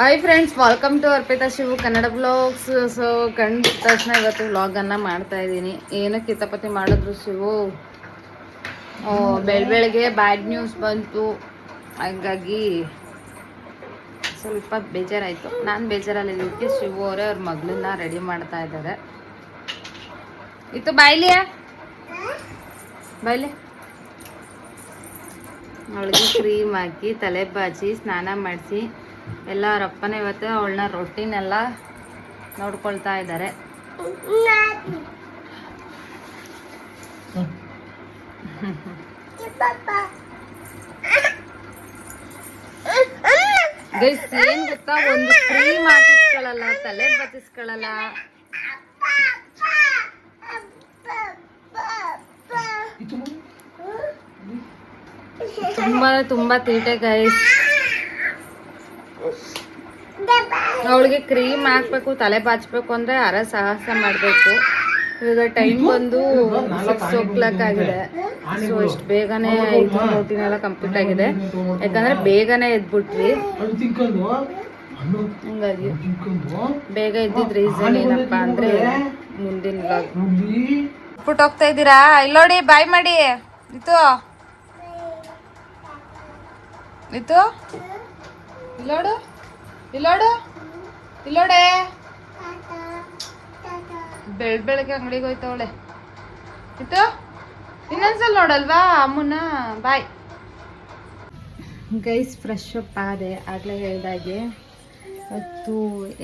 Hi friends, welcome to Arpita Shivu Kannada blogs. So ಕಂಡ ತಕ್ಷಣ ಇವತ್ತು ವ್ಲಾಗನ್ನು ಮಾಡ್ತಾ ಇದ್ದೀನಿ. ಏನಕ್ಕೆ ಕಿತಾಪತಿ ಮಾಡಿದ್ರು ಶಿವು? ಬೆಳಗ್ಗೆ ಬ್ಯಾಡ್ ನ್ಯೂಸ್ ಬಂತು, ಹಾಗಾಗಿ ಸ್ವಲ್ಪ ಬೇಜಾರಾಯಿತು. ನಾನು ಬೇಜಾರಲ್ಲಿದ್ದಕ್ಕೆ ಶಿವು ಅವರೇ ಅವ್ರ ಮಗಳನ್ನ ರೆಡಿ ಮಾಡ್ತಾ ಇದ್ದಾರೆ. ಇತ್ತು ಬಾಯ್ಲಿ ಅವಳಿಗೆ ಕ್ರೀಮ್ ಹಾಕಿ ತಲೆ ಬಾಚಿ ಸ್ನಾನ ಮಾಡಿಸಿ ಎಲ್ಲ ಅವರಪ್ಪನ ಇವತ್ತು ಅವಳನ್ನ ರೊಟ್ಟಿನೆಲ್ಲ ನೋಡ್ಕೊಳ್ತಾ ಇದ್ದಾರೆ. ಗೈಸ್ ಏನ್ ಗೊತ್ತಾ, ಒಂದು ಕ್ರೀಮ್ ಹಾಕಿಸ್ಕೊಳ್ಳಲ್ಲ, ತಲೆ ಬಚ್ಚಿಸ್ಕೊಳ್ಳಲ್ಲ. ತುಂಬಾ ತೀಟೆ ಗೈಸ್. ಅವಳಿಗೆ ಕ್ರೀಮ್ ಹಾಕ್ಬೇಕು, ತಲೆ ಬಾಚ್ಬೇಕು ಅಂದ್ರೆ ಸಾಹಸ ಮಾಡ್ಬೇಕು. ಇವಾಗ ಟೈಮ್ ಬಂದು 6 o'clock ಆಗಿದೆ. ಸೊ ಇಷ್ಟು ಬೇಗನೆ ರೂಟೀನ್ ಎಲ್ಲ ಕಂಪ್ಲೀಟ್ ಆಗಿದೆ, ಯಾಕಂದ್ರೆ ಬೇಗನೆ ಎದ್ಬಿಟ್ವಿ. ಹಂಗಾಗಿ ಬೇಗ ಎದ್ದಿದ್ ರೀಸನ್ ಏನಪ್ಪ ಅಂದ್ರೆ ಮುಂದಿನ ವ್ಲಾಗ್ ಬಿಟ್ಟು ಹೋಗ್ತಾ ಇದ್ದೀರಾ. ಇಲ್ಲೋಡಿ, ಬಾಯ್ ಮಾಡಿ. ಇತ್ತು ಇಲ್ಲೋಡೆ ಬೆಳಗ್ಗೆ ಅಂಗಡಿಗೆ ಹೋಯ್ತವಳೆ. ಇತ್ತು ಇನ್ನೊಂದ್ಸಲ ನೋಡಲ್ವಾ ಅಮ್ಮನ. Bye guys. ಫ್ರೆಶ್ ಅಪ್ ಆದೆ, ಆಗಲೇ ಹೇಳ್ದಾಗೆ. ಇವತ್ತು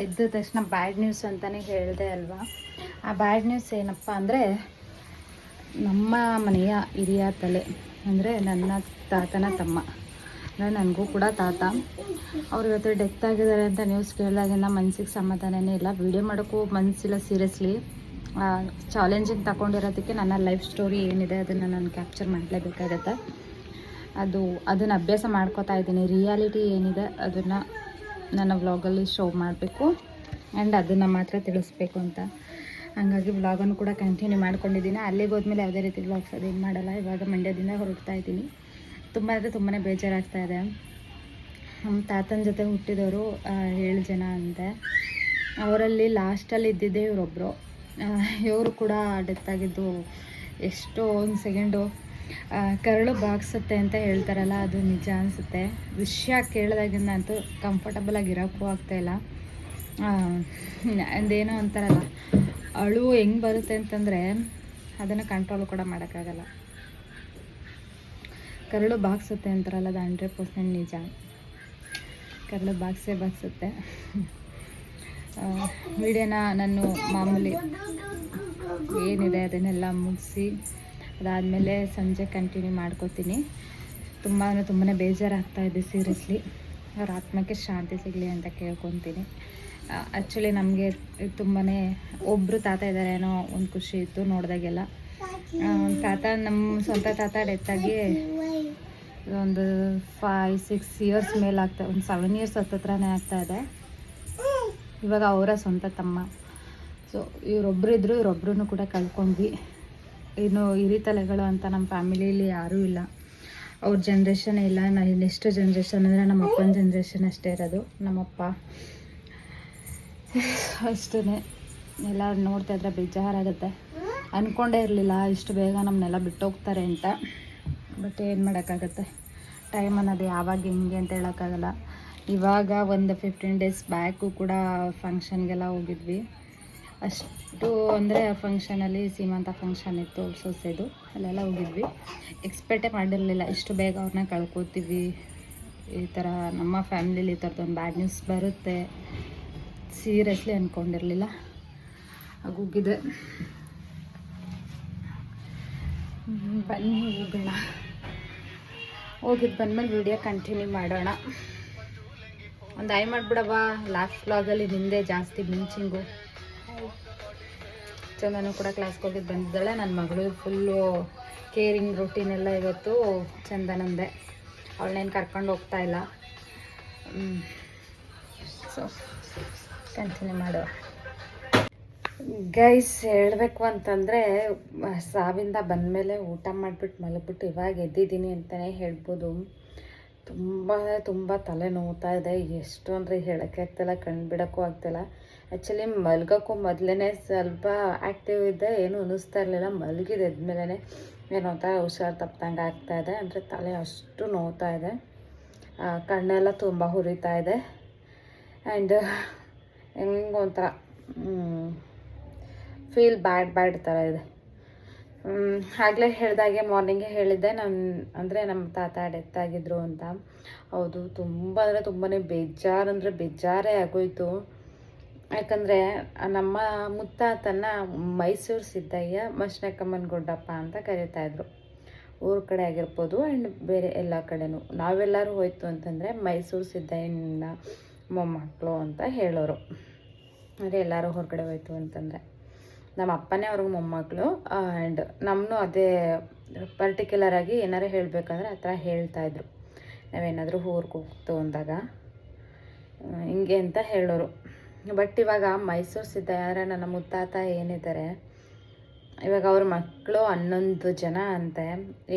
ಎದ್ದ ತಕ್ಷಣ ಬ್ಯಾಡ್ ನ್ಯೂಸ್ ಅಂತಲೇ ಹೇಳಿದೆ ಅಲ್ವಾ. ಆ ಬ್ಯಾಡ್ ನ್ಯೂಸ್ ಏನಪ್ಪ ಅಂದರೆ, ನಮ್ಮ ಮನೆಯ ಹಿರಿಯ ತಲೆ ಅಂದರೆ ನನ್ನ ತಾತನ ತಮ್ಮ, ಅಂದರೆ ನನಗೂ ಕೂಡ ತಾತ, ಅವ್ರು ಇವತ್ತು ಡೆತ್ ಆಗಿದ್ದಾರೆ ಅಂತ ನ್ಯೂಸ್ ಕೇಳಿದಾಗಿಂದ ಮನಸ್ಸಿಗೆ ಸಮಾಧಾನನೇ ಇಲ್ಲ. ವಿಡಿಯೋ ಮಾಡೋಕ್ಕೂ ಮನಸ್ಸಿಲ್ಲ. ಸೀರಿಯಸ್ಲಿ ಚಾಲೆಂಜಿಂಗ್ ತಗೊಂಡಿರೋದಕ್ಕೆ ನನ್ನ ಲೈಫ್ ಸ್ಟೋರಿ ಏನಿದೆ ಅದನ್ನು ನಾನು ಕ್ಯಾಪ್ಚರ್ ಮಾಡಲೇಬೇಕಾಗತ್ತೆ. ಅದನ್ನು ಅಭ್ಯಾಸ ಮಾಡ್ಕೋತಾ ಇದ್ದೀನಿ. ರಿಯಾಲಿಟಿ ಏನಿದೆ ಅದನ್ನು ನನ್ನ ವ್ಲಾಗಲ್ಲಿ ಶೋ ಮಾಡಬೇಕು ಆ್ಯಂಡ್ ಅದನ್ನು ಮಾತ್ರ ತಿಳಿಸ್ಬೇಕು ಅಂತ. ಹಾಗಾಗಿ ವ್ಲಾಗನ್ನು ಕೂಡ ಕಂಟಿನ್ಯೂ ಮಾಡ್ಕೊಂಡಿದ್ದೀನಿ. ಅಲ್ಲಿಗೆ ಹೋದ್ಮೇಲೆ ಯಾವುದೇ ರೀತಿ ವ್ಲಾಗ್ಸ್ ಅದೇನು ಮಾಡಲ್ಲ. ಇವಾಗ ಮಂಡ್ಯದಿಂದ ಹೊರಡ್ತಾ ಇದ್ದೀನಿ. ತುಂಬಾ ಬೇಜಾರಾಗ್ತಾಯಿದೆ. ನಮ್ಮ ತಾತನ ಜೊತೆ ಹುಟ್ಟಿದವರು 7 ಜನ ಅಂತೆ. ಅವರಲ್ಲಿ ಲಾಸ್ಟಲ್ಲಿ ಇದ್ದಿದ್ದೆ ಇವರೊಬ್ಬರು. ಇವರು ಕೂಡ ಡೆತ್ ಆಗಿದ್ದು ಎಷ್ಟೋ ಒಂದು ಸೆಕೆಂಡು. ಕರಳು ಬಾಗಿಸುತ್ತೆ ಅಂತ ಹೇಳ್ತಾರಲ್ಲ, ಅದು ನಿಜ ಅನಿಸುತ್ತೆ. ವಿಷಯ ಕೇಳಿದಾಗಿಂದ ಅಂತೂ ಕಂಫರ್ಟಬಲ್ ಆಗಿ ಇರೋಕ್ಕೂ ಆಗ್ತಾಯಿಲ್ಲ. ಅಂದೇನೋ ಅಂತಾರಲ್ಲ, ಅಳು ಹೆಂಗೆ ಬರುತ್ತೆ ಅಂತಂದರೆ ಅದನ್ನು ಕಂಟ್ರೋಲ್ ಕೂಡ ಮಾಡೋಕ್ಕಾಗಲ್ಲ. ಕರಳು ಬಾಗಿಸುತ್ತೆ ಅಂತಾರಲ್ಲ, ಅದು 100% ನಿಜ. ಕರಳು ಬಾಗಿಸುತ್ತೆ. ವಿಡಿಯೋನ ನಾನು ಮಾಮೂಲಿ ಏನಿದೆ ಅದನ್ನೆಲ್ಲ ಮುಗಿಸಿ ಅದಾದಮೇಲೆ ಸಂಜೆ ಕಂಟಿನ್ಯೂ ಮಾಡ್ಕೋತೀನಿ. ತುಂಬಾ ಬೇಜಾರಾಗ್ತಾಯಿದೆ ಸೀರಿಯಸ್ಲಿ. ಅವ್ರ ಆತ್ಮಕ್ಕೆ ಶಾಂತಿ ಸಿಗಲಿ ಅಂತ ಕೇಳ್ಕೊತೀನಿ. ಆ್ಯಕ್ಚುಲಿ ನಮಗೆ ತುಂಬಾ ಒಬ್ಬರು ತಾತ ಇದ್ದಾರೇನೋ ಒಂದು ಖುಷಿ ಇತ್ತು ನೋಡಿದಾಗೆಲ್ಲ. ತಾತ, ನಮ್ಮ ಸ್ವಂತ ತಾತ ಡೆತ್ತಾಗಿ ಒಂದು 5-6 years ಮೇಲಾಗ್ತದೆ. ಒಂದು 7 years ಹತ್ರನೇ ಆಗ್ತಾಯಿದೆ. ಇವಾಗ ಅವರ ಸ್ವಂತ ತಮ್ಮ. ಸೊ ಇವರೊಬ್ಬರು ಇದ್ದರು, ಇವರೊಬ್ಬರೂ ಕೂಡ ಕಳ್ಕೊಂಡ್ವಿ. ಇನ್ನು ಹಿರಿತಲೆಗಳು ಅಂತ ನಮ್ಮ ಫ್ಯಾಮಿಲಿಯಲ್ಲಿ ಯಾರೂ ಇಲ್ಲ. ಅವ್ರ ಜನ್ರೇಷನ್ ಇಲ್ಲ. ನೆಕ್ಸ್ಟ್ ಜನ್ರೇಷನ್ ಅಂದರೆ ನಮ್ಮ ಅಪ್ಪನ ಜನ್ರೇಷನ್ ಅಷ್ಟೇ ಇರೋದು. ನಮ್ಮಪ್ಪ ಅಷ್ಟೇ. ಎಲ್ಲ ನೋಡ್ತಾ ಇದ್ರೆ ಬೇಜಾರಾಗುತ್ತೆ. ಅಂದ್ಕೊಂಡೇ ಇರಲಿಲ್ಲ ಇಷ್ಟು ಬೇಗ ನಮ್ಮನ್ನೆಲ್ಲ ಬಿಟ್ಟೋಗ್ತಾರೆ ಅಂತ. ಬಟ್ ಏನು ಮಾಡೋಕ್ಕಾಗತ್ತೆ, ಟೈಮ್ ಅನ್ನೋದು ಯಾವಾಗ ಹೆಂಗೆ ಅಂತ ಹೇಳೋಕ್ಕಾಗಲ್ಲ. ಇವಾಗ ಒಂದು 15 days ಬ್ಯಾಕು ಕೂಡ ಫಂಕ್ಷನ್ಗೆಲ್ಲ ಹೋಗಿದ್ವಿ. ಅಷ್ಟು ಅಂದರೆ ಫಂಕ್ಷನಲ್ಲಿ ಸೀಮಂತ ಫಂಕ್ಷನ್ ಇತ್ತು ಸೊಸೆದು, ಅಲ್ಲೆಲ್ಲ ಹೋಗಿದ್ವಿ. ಎಕ್ಸ್ಪೆಕ್ಟೇ ಮಾಡಿರಲಿಲ್ಲ ಇಷ್ಟು ಬೇಗ ಅವ್ರನ್ನ ಕಳ್ಕೊತೀವಿ. ಈ ಥರ ನಮ್ಮ ಫ್ಯಾಮಿಲಿಲಿ ಈ ಥರದೊಂದು ಬ್ಯಾಡ್ ನ್ಯೂಸ್ ಬರುತ್ತೆ ಸೀರಿಯಸ್ಲಿ ಅಂದ್ಕೊಂಡಿರಲಿಲ್ಲ. ಆಗೋಗಿದೆ. ಬನ್ನಿ ಹೋಗೋಣ. ಹೋಗಿದ್ದು ಬಂದಮೇಲೆ ವಿಡಿಯೋ ಕಂಟಿನ್ಯೂ ಮಾಡೋಣ. ಒಂದು ಐ ಮಾಡಿಬಿಡವಾ. ಲಾಸ್ಟ್ ವ್ಲಾಗಲ್ಲಿ ನಿಂದೆ ಜಾಸ್ತಿ ಮಿಂಚಿಂಗು. ಚಂದನು ಕೂಡ ಕ್ಲಾಸ್ಗೆ ಹೋಗಿದ್ದು ಬಂದಿದ್ದಾಳೆ. ನನ್ನ ಮಗಳು ಫುಲ್ಲು ಕೇರಿಂಗ್ ರೂಟೀನೆಲ್ಲ ಇವತ್ತು ಚಂದನಂದೆ. ಅವಳನ್ನೇನು ಕರ್ಕೊಂಡು ಹೋಗ್ತಾ ಇಲ್ಲ. ಸೊ ಕಂಟಿನ್ಯೂ ಮಾಡುವ. ಗೈಸ್, ಹೇಳಬೇಕು ಅಂತಂದರೆ ಸಾವಿಂದ ಬಂದಮೇಲೆ ಊಟ ಮಾಡಿಬಿಟ್ಟು ಮಲಗಿಬಿಟ್ಟು ಇವಾಗ ಎದ್ದಿದ್ದೀನಿ ಅಂತಲೇ ಹೇಳ್ಬೋದು. ತುಂಬ ಅಂದರೆ ತುಂಬ ತಲೆ ನೋವ್ತಾ ಇದೆ. ಎಷ್ಟು ಅಂದರೆ ಹೇಳೋಕ್ಕೆ ಆಗ್ತಿಲ್ಲ, ಕಣ್ಣು ಬಿಡೋಕ್ಕೂ ಆಗ್ತಿಲ್ಲ. ಆ್ಯಕ್ಚುಲಿ ಮಲ್ಗೋಕ್ಕೂ ಮೊದಲೇ ಸ್ವಲ್ಪ ಆ್ಯಕ್ಟಿವ್ ಇದ್ದೆ, ಏನೂ ಅನ್ನಿಸ್ತಾ ಇರಲಿಲ್ಲ. ಮಲಗಿದ ಎದ್ಮೇಲೆ ಏನೋ ಒಂಥರ ಹುಷಾರು ತಪ್ಪದಂಗೆ ಆಗ್ತಾಯಿದೆ. ಅಂದರೆ ತಲೆ ಅಷ್ಟು ನೋವ್ತಾ ಇದೆ, ಕಣ್ಣೆಲ್ಲ ತುಂಬ ಹುರಿತಾ ಇದೆ. ಆ್ಯಂಡ್ ಹೆಂಗೊಂಥರ ಫೀಲ್ ಬ್ಯಾಡ್ ಥರ ಇದೆ. ಆಗಲೇ ಹೇಳಿದಾಗೆ ಮಾರ್ನಿಂಗೇ ಹೇಳಿದ್ದೆ ನಾನು, ಅಂದರೆ ನಮ್ಮ ತಾತ ಡೆತ್ ಆಗಿದ್ರು ಅಂತ. ಹೌದು, ತುಂಬ ಅಂದರೆ ತುಂಬಾ ಬೇಜಾರೇ ಆಗೋಯ್ತು. ಯಾಕಂದರೆ ನಮ್ಮ ಮುತ್ತಾತನ ಮೈಸೂರು ಸಿದ್ದಯ್ಯ ಮಶ್ನಕಮ್ಮನ ಗುಡ್ಡಪ್ಪ ಅಂತ ಕರೀತಾಯಿದ್ರು. ಊರ ಕಡೆ ಆಗಿರ್ಬೋದು ಆ್ಯಂಡ್ ಬೇರೆ ಎಲ್ಲ ಕಡೆನೂ. ನಾವೆಲ್ಲರೂ ಹೋಯ್ತು ಅಂತಂದರೆ ಮೈಸೂರು ಸಿದ್ದಯ್ಯನ ಮೊಮ್ಮಕ್ಕಳು ಅಂತ ಹೇಳೋರು. ಅಂದರೆ ಎಲ್ಲರೂ ಹೊರಗಡೆ ಹೋಯ್ತು ಅಂತಂದರೆ ನಮ್ಮ ಅಪ್ಪನೇ ಅವ್ರಿಗೆ ಮೊಮ್ಮಕ್ಕಳು. ಆ್ಯಂಡ್ ನಮ್ಮನ್ನು ಅದೇ ಪರ್ಟಿಕ್ಯುಲರಾಗಿ ಏನಾರು ಹೇಳಬೇಕಂದ್ರೆ ಆ ಥರ ಹೇಳ್ತಾಯಿದ್ರು. ನಾವೇನಾದರೂ ಊರಿಗೆ ಹೋಗ್ತು ಅಂದಾಗ ಹಿಂಗೆ ಅಂತ ಹೇಳೋರು. ಬಟ್ ಇವಾಗ ಮೈಸೂರು ಸಿದ್ದಯ್ಯ ಅಂದರೆ ನನ್ನ ಮುತ್ತಾತ ಏನಿದ್ದಾರೆ, ಇವಾಗ ಅವ್ರ ಮಕ್ಕಳು 11 ಜನ ಅಂತೆ.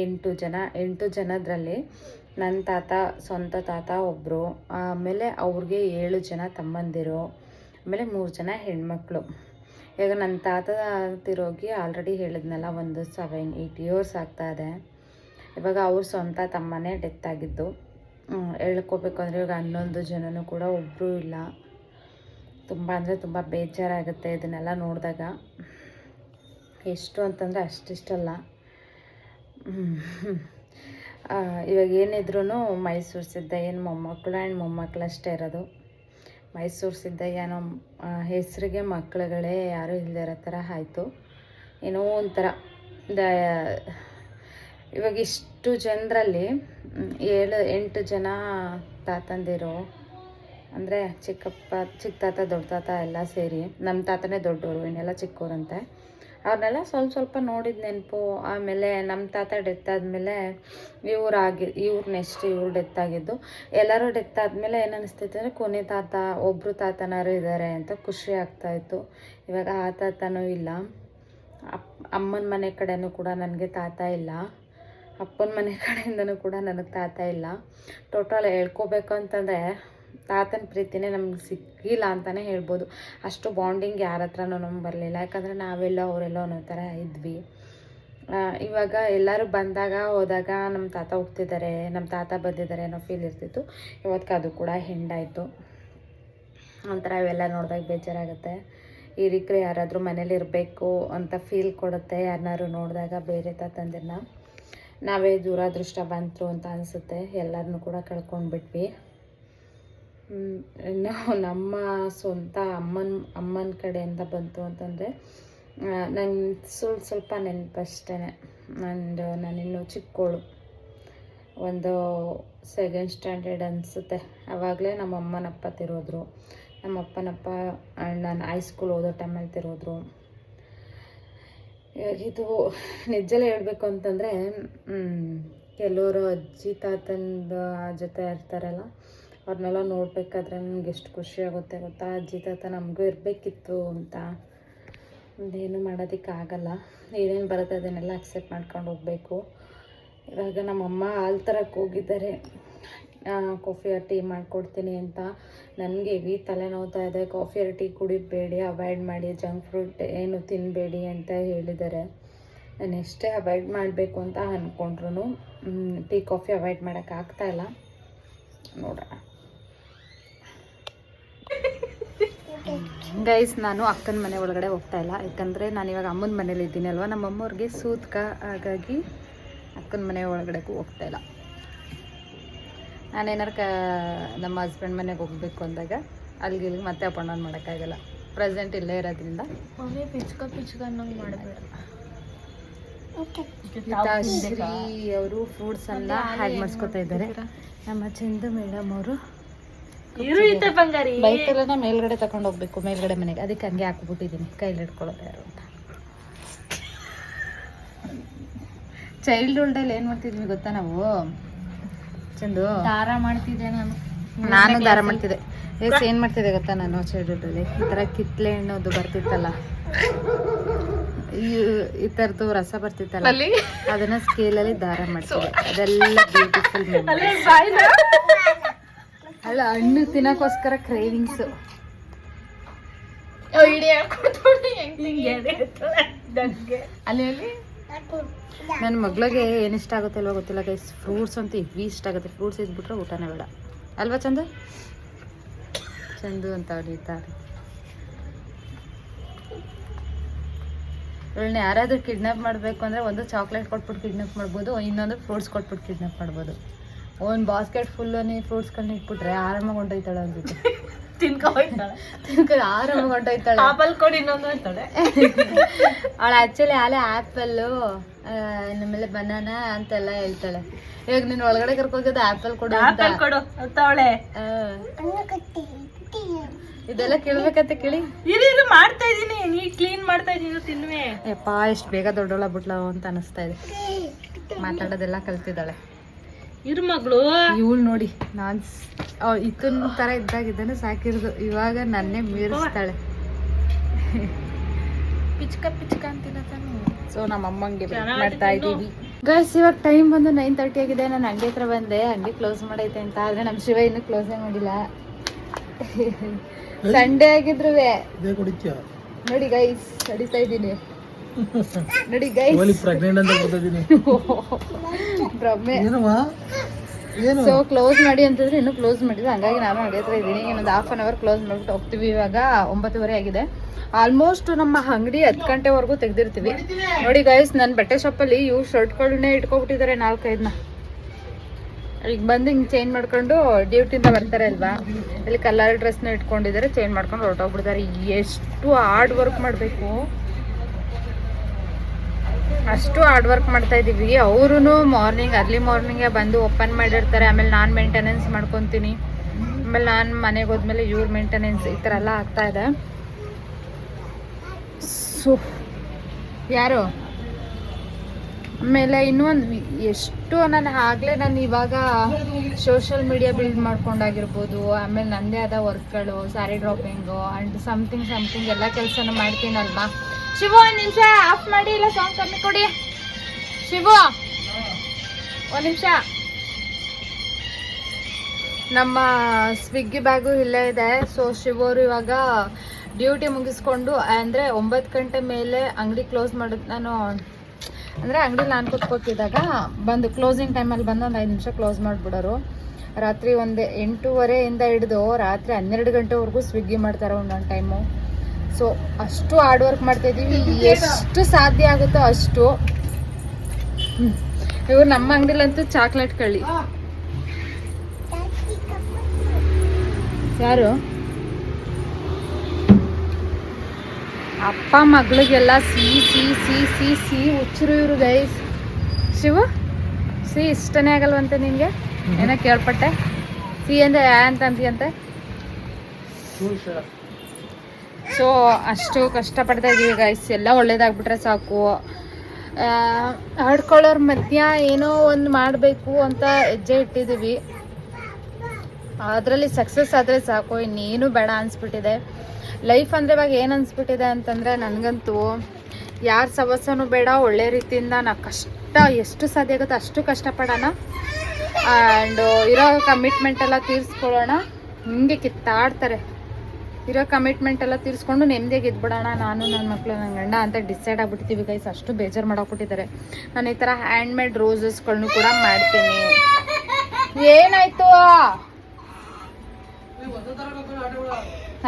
8 ಜನದ್ರಲ್ಲಿ ನನ್ನ ತಾತ, ಸ್ವಂತ ತಾತ ಒಬ್ಬರು, ಆಮೇಲೆ ಅವ್ರಿಗೆ 7 ಜನ ತಮ್ಮಂದಿರು, ಆಮೇಲೆ 3 ಜನ ಹೆಣ್ಮಕ್ಳು. ಈಗ ನನ್ನ ತಾತ ತಿರೋಗಿ ಆಲ್ರೆಡಿ ಹೇಳಿದ್ನಲ್ಲ, ಒಂದು 7-8 ಇಯರ್ಸ್ ಆಗ್ತಾಯಿದೆ. ಇವಾಗ ಅವ್ರ ಸ್ವಂತ ತಮ್ಮನೇ ಡೆತ್ ಆಗಿದ್ದು. ಹೇಳ್ಕೋಬೇಕು ಅಂದರೆ ಇವಾಗ 11 ಜನನೂ ಕೂಡ ಒಬ್ಬರೂ ಇಲ್ಲ. ತುಂಬ ಅಂದರೆ ತುಂಬ ಬೇಜಾರಾಗುತ್ತೆ ಇದನ್ನೆಲ್ಲ ನೋಡಿದಾಗ. ಎಷ್ಟು ಅಂತಂದರೆ ಅಷ್ಟಿಷ್ಟಲ್ಲ. ಇವಾಗ ಏನಿದ್ರೂ ಮೈಸೂರು ಸಿದ್ದಯ್ಯನ ಮೊಮ್ಮಕ್ಕಳು ಆ್ಯಂಡ್ ಮೊಮ್ಮಕ್ಕಳು ಅಷ್ಟೇ ಇರೋದು. ಮೈಸೂರು ಸಿದ್ದಯ್ಯನ ಹೆಸರಿಗೆ ಮಕ್ಕಳುಗಳೇ ಯಾರೂ ಇಲ್ಲದೆ ಇರೋ ಥರ ಆಯಿತು. ಏನೋ ಒಂಥರ ಇವಾಗ ಇಷ್ಟು ಜನರಲ್ಲಿ 7-8 ಜನ ತಾತಂದಿರು, ಅಂದರೆ ಚಿಕ್ಕ ತಾತ ದೊಡ್ಡ ತಾತ ಎಲ್ಲ ಸೇರಿ, ನಮ್ಮ ತಾತನೇ ದೊಡ್ಡವರು, ಇನ್ನೆಲ್ಲ ಚಿಕ್ಕವರಂತೆ. ಅವ್ರನ್ನೆಲ್ಲ ಸ್ವಲ್ಪ ನೋಡಿದ ನೆನಪು. ಆಮೇಲೆ ನಮ್ಮ ತಾತ ಡೆತ್ ಆದಮೇಲೆ ಇವ್ರು ನೆಕ್ಸ್ಟ್ ಇವ್ರು ಡೆತ್ ಆಗಿದ್ದು. ಎಲ್ಲರೂ ಡೆತ್ ಆದಮೇಲೆ ಏನು ಅನಿಸ್ತೈತೆ ಅಂದರೆ ಕೊನೆ ತಾತ ಒಬ್ಬರು ತಾತನಾರು ಇದ್ದಾರೆ ಅಂತ ಖುಷಿ ಆಗ್ತಾಯಿತ್ತು. ಇವಾಗ ಆ ತಾತನೂ ಇಲ್ಲ. ಅಮ್ಮನ ಮನೆ ಕಡೆನೂ ಕೂಡ ನನಗೆ ತಾತ ಇಲ್ಲ, ಅಪ್ಪನ ಮನೆ ಕಡೆಯಿಂದನೂ ಕೂಡ ನನಗೆ ತಾತ ಇಲ್ಲ. ಟೋಟಲ್ ಹೇಳ್ಕೋಬೇಕು ಅಂತಂದರೆ ತಾತನ ಪ್ರೀತಿನೇ ನಮ್ಗೆ ಸಿಕ್ಕಿಲ್ಲ ಅಂತಲೇ ಹೇಳ್ಬೋದು. ಅಷ್ಟು ಬಾಂಡಿಂಗ್ ಯಾರ ಹತ್ರನೂ ನಮ್ಗೆ ಬರಲಿಲ್ಲ. ಯಾಕಂದರೆ ನಾವೆಲ್ಲ ಅವರೆಲ್ಲ ಅನ್ನೋ ಥರ ಇದ್ವಿ. ಇವಾಗ ಎಲ್ಲರೂ ಬಂದಾಗ ಹೋದಾಗ ನಮ್ಮ ತಾತ ಹೋಗ್ತಿದ್ದಾರೆ, ನಮ್ಮ ತಾತ ಬಂದಿದ್ದಾರೆ ಅನ್ನೋ ಫೀಲ್ ಇರ್ತಿತ್ತು. ಇವತ್ತಿಗೆ ಅದು ಕೂಡ ಹೆಂಡಾಯಿತು. ಒಂಥರ ಇವೆಲ್ಲ ನೋಡಿದಾಗ ಬೇಜಾರಾಗುತ್ತೆ. ಈ ರೀತಿ ಯಾರಾದರೂ ಮನೇಲಿ ಇರಬೇಕು ಅಂತ ಫೀಲ್ ಕೊಡುತ್ತೆ ಯಾರನ್ನಾರು ನೋಡಿದಾಗ. ಬೇರೆ ತಾತಂದಿರನ್ನ ನಾವೇ ದುರಾದೃಷ್ಟ ಬಂತು ಅಂತ ಅನಿಸುತ್ತೆ. ಎಲ್ಲರನ್ನೂ ಕೂಡ ಕಳ್ಕೊಂಡ್ಬಿಟ್ವಿ. ಇನ್ನು ನಮ್ಮ ಸ್ವಂತ ಅಮ್ಮನ ಕಡೆಯಿಂದ ಬಂತು ಅಂತಂದರೆ ನಂಗೆ ಸ್ವಲ್ಪ ನೆನಪಷ್ಟೇ. ನಾನಿನ್ನೂ ಚಿಕ್ಕವಳು, ಒಂದು 2nd ಸ್ಟ್ಯಾಂಡರ್ಡ್ ಅನಿಸುತ್ತೆ. ಆವಾಗಲೇ ನಮ್ಮ ಅಮ್ಮನಪ್ಪ ತಿರೋದ್ರು. ನಮ್ಮ ಅಪ್ಪನಪ್ಪ ನಾನು ಹೈಸ್ಕೂಲ್ ಓದೋ ಟೈಮಲ್ಲಿ ತಿರೋದ್ರು. ಇದು ನಿಜಲೇ ಹೇಳಬೇಕು ಅಂತಂದರೆ ಕೆಲವರು ಅಜ್ಜಿ ತಾತನ ಜೊತೆ ಇರ್ತಾರಲ್ಲ, ಅವ್ರನ್ನೆಲ್ಲ ನೋಡಬೇಕಾದ್ರೆ ನನಗೆ ಎಷ್ಟು ಖುಷಿ ಆಗುತ್ತೆ ಗೊತ್ತಾ. ಅಜ್ಜಿ ತಾತ ನಮಗೂ ಇರಬೇಕಿತ್ತು ಅಂತ. ಒಂದೇನು ಮಾಡೋದಕ್ಕಾಗಲ್ಲ. ಏನೇನು ಬರುತ್ತೆ ಅದನ್ನೆಲ್ಲ ಅಕ್ಸೆಪ್ಟ್ ಮಾಡ್ಕೊಂಡು ಹೋಗಬೇಕು. ಇವಾಗ ನಮ್ಮಮ್ಮ ಹಾಲು ತರಕ್ಕೆ ಹೋಗಿದ್ದಾರೆ. ಕಾಫಿ ಟೀ ಮಾಡಿಕೊಡ್ತೀನಿ ಅಂತ. ನನಗೆ ಹೆವಿ ತಲೆನೋವ್ತಾ ಇದೆ. ಕಾಫಿ ಟೀ ಕುಡಿಬೇಡಿ, ಅವಾಯ್ಡ್ ಮಾಡಿ, ಜಂಕ್ ಫ್ರೂಟ್ ಏನು ತಿನ್ನಬೇಡಿ ಅಂತ ಹೇಳಿದ್ದಾರೆ. ನಾನು ಎಷ್ಟೇ ಅವಾಯ್ಡ್ ಮಾಡಬೇಕು ಅಂತ ಅಂದ್ಕೊಂಡ್ರು ಟೀ ಕಾಫಿ ಅವಾಯ್ಡ್ ಮಾಡೋಕ್ಕಾಗ್ತಾಯಿಲ್ಲ. ನೋಡೋಣ ಗೈಸ್. ನಾನು ಅಕ್ಕನ ಮನೆ ಒಳಗಡೆ ಹೋಗ್ತಾಯಿಲ್ಲ, ಯಾಕಂದರೆ ನಾನು ಇವಾಗ ಅಮ್ಮನ ಮನೇಲಿ ಇದ್ದೀನಿ ಅಲ್ವಾ. ನಮ್ಮ ಅಮ್ಮವ್ರಿಗೆ ಸೂತ್ಕ, ಹಾಗಾಗಿ ಅಕ್ಕನ ಮನೆ ಒಳಗಡೆಗೂ ಹೋಗ್ತಾಯಿಲ್ಲ. ನಾನೇನಾರು ನಮ್ಮ ಹಸ್ಬೆಂಡ್ ಮನೆಗೆ ಹೋಗಬೇಕು ಅಂದಾಗ ಅಲ್ಲಿಗೆ ಮತ್ತೆ ಅಪ್ ಆ್ಯಂಡ್ ಡೌನ್ ಮಾಡೋಕ್ಕಾಗಲ್ಲ. ಪ್ರೆಸೆಂಟ್ ಇಲ್ಲೇ ಇರೋದ್ರಿಂದ ಪಿಚ್ಕ ಅನ್ನೋಂಗೆ ಮಾಡಬೇಡ. ಶ್ರೀ ಅವರು ಫ್ರೂಟ್ಸನ್ನು ಹ್ಯಾಡ್ ಮಾಡಿಸ್ಕೊತಾ ಇದ್ದಾರೆ. ನಮ್ಮ ಚಂದು ಮೇಡಮ್ ಅವರು ಬೈಕೆಲ್ಲ ಮೇಲ್ಗಡೆ ತಗೊಂಡು ಹೋಗ್ಬೇಕು, ಮೇಲ್ಗಡೆ ಮನೆಗೆ. ಅದಕ್ಕೆ ಹಂಗೆ ಹಾಕ್ಬಿಟ್ಟಿದ್ದೀನಿ, ಕೈಲಿ ಹಿಡ್ಕೊಳ್ಳೋದು ಯಾರು ಅಂತ. ಚೈಲ್ಡ್ಹುಡ್ಡಲ್ಲಿ ಏನು ಮಾಡ್ತಿದ್ವಿ ಗೊತ್ತಾ ನಾವು? ಚಂದು ದಾರ ಮಾಡ್ತಿದ್ದೆ ನಾನು ದಾರ ಮಾಡ್ತಿದ್ದೆ. ಏನು ಮಾಡ್ತಿದ್ದೆ ಗೊತ್ತಾ ನಾನು ಚೈಲ್ಡ್ಹುಡ್ಡಲ್ಲಿ? ಈ ಥರ ಕಿತ್ಲೆ ಹಣ್ಣೋದು ಬರ್ತಿತ್ತಲ್ಲ, ಈ ಥರದ್ದು ರಸ ಬರ್ತಿತ್ತಲ್ಲ ಅದನ್ನ ಸ್ಕೇಲಲ್ಲಿ ದಾರ ಮಾಡ್ತೀವಿ. ಅದೆಲ್ಲ ಬ್ಯೂಟಿಫುಲ್. ಅಲ್ಲ ಹಣ್ಣು ತಿನ್ನಕ್ಕೋಸ್ಕರ ಕ್ರೇವಿಂಗ್ಸ್. ನನ್ನ ಮಗಳಿಗೆ ಏನು ಇಷ್ಟ ಆಗುತ್ತೆ ಅಲ್ವಾ ಗೊತ್ತಿಲ್ಲ ಗೈಸ್. ಫ್ರೂಟ್ಸ್ ಅಂತೂ ಇವಿ ಇಷ್ಟ ಆಗುತ್ತೆ. ಫ್ರೂಟ್ಸ್ ಇದ್ಬಿಟ್ರೆ ಊಟನೇ ಬೇಡ ಅಲ್ವಾ ಚಂದು? ಚಂದು ಅಂತ ಹೊಡಿತಾರೆ. ಇವಳನ್ನ ಯಾರಾದರೂ ಕಿಡ್ನಾಪ್ ಮಾಡಬೇಕು ಅಂದರೆ ಒಂದು ಚಾಕ್ಲೇಟ್ ಕೊಟ್ಬಿಟ್ಟು ಕಿಡ್ನಾಪ್ ಮಾಡ್ಬೋದು, ಇನ್ನೊಂದು ಫ್ರೂಟ್ಸ್ ಕೊಟ್ಬಿಟ್ಟು ಕಿಡ್ನಾಪ್ ಮಾಡ್ಬೋದು. ಒಂದು ಬಾಸ್ಕೆಟ್ ಫುಲ್ಲು ನೀವು ಫ್ರೂಟ್ಸ್ಗಳನ್ನ ಇಟ್ಬಿಟ್ರೆ ಆರಾಮಾಗಿ ಹೊಂಟೋಯ್ತಾಳೆ ಅಂದ್ಬಿಟ್ಟು ತಿನ್ಕೊಂಡು ಆರಾಮಾಗಿ ಹೊಂಟೋಯ್ತಾಳೆ. ಆಪಲ್ ಕೊಡಿ ಇನ್ನೊಂದು ಅಂತಾಳೆ ಅವಳು ಆ್ಯಕ್ಚುಲಿ ಆಲೆ ಆ್ಯಪಲ್ಲು ನಮ್ಮೆಲ್ಲ ಬನಾನಾ ಅಂತೆಲ್ಲ ಹೇಳ್ತಾಳೆ. ಇವಾಗ ನೀನು ಒಳಗಡೆ ಕರ್ಕೋಗೋದು ಆ್ಯಪಲ್ ಕೊಡು ಅಂತವಳೆ. ಇದೆಲ್ಲ ಕೇಳ್ಬೇಕಂತ ಕೇಳಿ ಇದು ಮಾಡ್ತಾ ಇದೀನಿ, ನೀ ಕ್ಲೀನ್ ಮಾಡ್ತಾ ಇದೀನಿ ತಿನ್ನುವೆ. ಯಪ್ಪ ಎಷ್ಟು ಬೇಗ ದೊಡ್ಡೋಳ ಬಿಟ್ಲವ ಅಂತ ಅನಿಸ್ತಾ ಇದೆ. ಮಾತಾಡೋದೆಲ್ಲ ಕಲ್ತಿದ್ದಾಳೆ ಇರು ಮಗಳು. ಇವಳು ನೋಡಿ ನಾನು ಇತ್ತನ ಥರ ಇದ್ದಾಗಿದ್ದಾನೆ ಸಾಕಿರೋದು, ಇವಾಗ ನನ್ನೇ ಮೀರಿಸ್ತಾಳೆ. ಪಿಚ್ಕ ಪಿಚ್ಕ ಅಂತಿಲ್ಲ ತಾನು. ಸೊ ನಮ್ಮ ಅಮ್ಮಂಗೆ ಮಾಡ್ತಾ ಇದ್ದೀವಿ ಗೈಸ್. ಇವಾಗ ಟೈಮ್ ಬಂದು 9:30 ಆಗಿದೆ. ನಾನು ಅಂಗಡಿ ಹತ್ರ ಬಂದೆ, ಅಂಗಡಿ ಕ್ಲೋಸ್ ಮಾಡೈತೆ ಅಂತ. ಆದರೆ ನಮ್ಮ ಶಿವ ಇನ್ನೂ ಕ್ಲೋಸೇ ಮಾಡಿಲ್ಲ. ಸಂಡೇ ಆಗಿದ್ರು ನೋಡಿ ಗೈಸ್ ಹೊಡಿತಾ ಇದ್ದೀನಿ ನೋಡಿ ಗೈಸ್. ಸೊ ಕ್ಲೋಸ್ ಮಾಡಿ ಅಂತಂದ್ರೆ ಇನ್ನೂ ಕ್ಲೋಸ್ ಮಾಡಿದ್ರೆ, ಹಂಗಾಗಿ ನಾನು ಅಂಗಡಿ ಹತ್ರ ಇದ್ದೀನಿ. ಇನ್ನೊಂದು ಹಾಫ್ ಅನ್ ಅವರ್ ಕ್ಲೋಸ್ ಮಾಡ್ಬಿಟ್ಟು ಹೋಗ್ತೀವಿ. ಇವಾಗ 9:30 ಆಗಿದೆ. ಆಲ್ಮೋಸ್ಟ್ ನಮ್ಮ ಅಂಗಡಿ 10 ಗಂಟೆವರೆಗೂ ತೆಗ್ದಿರ್ತೀವಿ. ನೋಡಿ ಗೈಸ್, ನನ್ನ ಬಟ್ಟೆ ಶಾಪಲ್ಲಿ ಇವು ಶರ್ಟ್ಗಳನ್ನೇ ಇಟ್ಕೊಬಿಟ್ಟಿದ್ದಾರೆ 4-5ನ. ಈಗ ಬಂದು ಹಿಂಗೆ ಚೇಂಜ್ ಮಾಡ್ಕೊಂಡು ಡ್ಯೂಟಿಯಿಂದ ಬರ್ತಾರೆ ಅಲ್ವಾ, ಇಲ್ಲಿ ಕಲರ್ ಡ್ರೆಸ್ನ ಇಟ್ಕೊಂಡಿದ್ದಾರೆ, ಚೇಂಜ್ ಮಾಡ್ಕೊಂಡು ಹೊರಟೋಗ್ಬಿಡ್ತಾರೆ. ಎಷ್ಟು ಹಾರ್ಡ್ ವರ್ಕ್ ಮಾಡಬೇಕು, ಅಷ್ಟು ಹಾರ್ಡ್ ವರ್ಕ್ ಮಾಡ್ತಾ ಇದ್ದೀವಿ. ಅವರು ಮಾರ್ನಿಂಗ್ ಅರ್ಲಿ ಮಾರ್ನಿಂಗೇ ಬಂದು ಓಪನ್ ಮಾಡಿರ್ತಾರೆ. ಆಮೇಲೆ ನಾನು ಮೇಂಟೆನೆನ್ಸ್ ಮಾಡ್ಕೊತೀನಿ. ಆಮೇಲೆ ನಾನು ಮನೆಗೆ ಹೋದ್ಮೇಲೆ ಇವ್ರ ಮೇಂಟೆನೆನ್ಸ್, ಈ ಥರ ಎಲ್ಲ ಆಗ್ತಾ ಇದೆ. ಸೊ ಯಾರು ಆಮೇಲೆ ಇನ್ನೊಂದು ಎಷ್ಟು ನಾನು ಇವಾಗ ಸೋಷಿಯಲ್ ಮೀಡಿಯಾ ಬಿಲ್ಡ್ ಮಾಡ್ಕೊಂಡಾಗಿರ್ಬೋದು, ಆಮೇಲೆ ನನ್ನದೇ ಆದ ವರ್ಕ್ಗಳು, ಸ್ಯಾರಿ ಡ್ರಾಪಿಂಗು ಆ್ಯಂಡ್ ಸಮಥಿಂಗ್ ಎಲ್ಲ ಕೆಲಸನೂ ಮಾಡ್ತೀನಲ್ವಾ. ಶಿವು ಒಂದು ನಿಮಿಷ ಆಫ್ ಮಾಡಿ, ಇಲ್ಲ ಸಾಂಗ್ ಕಮ್ಮಿ ಕೊಡಿ. ಶಿವು ಒಂದು ನಿಮಿಷ. ನಮ್ಮ ಸ್ವಿಗ್ಗಿ ಬ್ಯಾಗು ಇಲ್ಲೇ ಇದೆ. ಸೊ ಶಿವು ಅವರು ಇವಾಗ ಡ್ಯೂಟಿ ಮುಗಿಸ್ಕೊಂಡು, ಅಂದರೆ 9 ಗಂಟೆ ಮೇಲೆ ಅಂಗಡಿ ಕ್ಲೋಸ್ ಮಾಡೋದು. ನಾನು ಅಂದರೆ ಅಂಗಡಿ ನಾನು ಕೂತ್ಕೊತಿದ್ದಾಗ ಬಂದು ಕ್ಲೋಸಿಂಗ್ ಟೈಮಲ್ಲಿ ಬಂದು ಒಂದು 5 ನಿಮಿಷ ಕ್ಲೋಸ್ ಮಾಡಿಬಿಡೋರು. ರಾತ್ರಿ ಒಂದು 8:30 ಹಿಡಿದು ರಾತ್ರಿ 12 ಗಂಟೆವರೆಗೂ ಸ್ವಿಗ್ಗಿ ಮಾಡ್ತಾರೆ ಒಂದೊಂದು ಟೈಮು. ಸೊ ಅಷ್ಟು ಹಾರ್ಡ್ ವರ್ಕ್ ಮಾಡ್ತಾಯಿದ್ದೀವಿ, ಎಷ್ಟು ಸಾಧ್ಯ ಆಗುತ್ತೋ ಅಷ್ಟು. ಇವ್ರು ನಮ್ಮ ಅಂಗಡಿಲಂತೂ ಚಾಕ್ಲೇಟ್ ಕಳ್ಳಿ. ಯಾರು ಅಪ್ಪ ಮಗಳಿಗೆಲ್ಲ ಸಿ ಹುಚ್ಚರು ಇವರು ಗೈಸ್. ಶಿವು ಸಿ ಇಷ್ಟನೇ ಆಗಲ್ವಂತೆ ನಿನಗೆ? ಏನೋ ಕೇಳ್ಪಟ್ಟೆ. ಸಿ ಅಂದರೆ ಅಂತ ಅಂತೀಯಂತೆ. ಸೊ ಅಷ್ಟು ಕಷ್ಟಪಡ್ತಾ ಇದ್ದೀವಿ ಗೈಸ್. ಎಲ್ಲ ಒಳ್ಳೇದಾಗ್ಬಿಟ್ರೆ ಸಾಕು. ಆಡ್ಕೊಳ್ಳೋರ ಮಧ್ಯ ಏನೋ ಒಂದು ಮಾಡಬೇಕು ಅಂತ ಹೆಜ್ಜೆ ಇಟ್ಟಿದ್ದೀವಿ. ಅದರಲ್ಲಿ ಸಕ್ಸಸ್ ಆದರೆ ಸಾಕು, ಇನ್ನೇನು ಬೇಡ ಅನಿಸ್ಬಿಟ್ಟಿದೆ. ಲೈಫ್ ಅಂದರೆ ಇವಾಗ ಏನು ಅನಿಸ್ಬಿಟ್ಟಿದೆ ಅಂತಂದರೆ, ನನಗಂತೂ ಯಾರ ಸವಸನೂ ಬೇಡ. ಒಳ್ಳೆ ರೀತಿಯಿಂದ ನಾವು ಕಷ್ಟ ಎಷ್ಟು ಸಾಧ್ಯ ಆಗುತ್ತೋ ಅಷ್ಟು ಕಷ್ಟಪಡೋಣ. ಆ್ಯಂಡ್ ಇರೋ ಕಮಿಟ್ಮೆಂಟ್ ಎಲ್ಲ ತೀರಿಸ್ಕೊಳ್ಳೋಣ. ಹಿಂಗೆ ಕಿತ್ತಾಡ್ತಾರೆ. ಇರೋ ಕಮಿಟ್ಮೆಂಟ್ ಎಲ್ಲ ತೀರಿಸ್ಕೊಂಡು ನೆಮ್ಮದಿಯಾಗಿ ಇದ್ಬಿಡೋಣ, ನಾನು ನನ್ನ ಮಕ್ಕಳು ನನ್ನ ಗಂಡ ಅಂತ ಡಿಸೈಡ್ ಆಗ್ಬಿಡ್ತೀವಿ ಗೈಸ್. ಅಷ್ಟು ಬೇಜಾರು ಮಾಡೋಕ್ಬಿಟ್ಟಿದ್ದಾರೆ. ನಾನು ಈ ಥರ ಹ್ಯಾಂಡ್ಮೇಡ್ ರೋಸಸ್ಗಳನ್ನೂ ಕೂಡ ಮಾಡ್ತೀನಿ. ಏನಾಯಿತು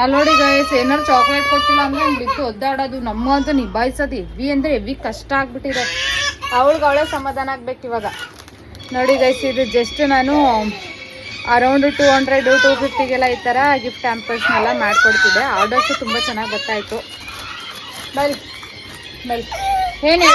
ಅಲ್ಲಿ ನೋಡಿ ಗೈಸ್, ಏನಾರು ಚಾಕ್ಲೇಟ್ ಕೊಟ್ಟಿಲ್ಲ ಅಂದ್ರೆ ಹಂಗೆ ಬಿದ್ದು ಒದ್ದಾಡೋದು. ನಮಗಂತೂ ನಿಭಾಯಿಸೋದು ಹೆವಿ ಅಂದರೆ ಹೆವಿ ಕಷ್ಟ ಆಗ್ಬಿಟ್ಟಿದೆ. ಅವಳೇ ಸಮಾಧಾನ ಆಗ್ಬೇಕು ಇವಾಗ. ನೋಡಿ ಗೈಸ್, ಇದು ಜಸ್ಟ್ ನಾನು ಅರೌಂಡ್ 200-250ಗೆಲ್ಲ ಈ ಥರ ಗಿಫ್ಟ್ ಹ್ಯಾಂಪರ್ಸ್ನೆಲ್ಲ ಮಾಡಿಕೊಡ್ತಿದ್ದೆ. ಆರ್ಡರ್ಸು ತುಂಬ ಚೆನ್ನಾಗಿ ಗೊತ್ತಾಯಿತು. ಬೈ ಏನು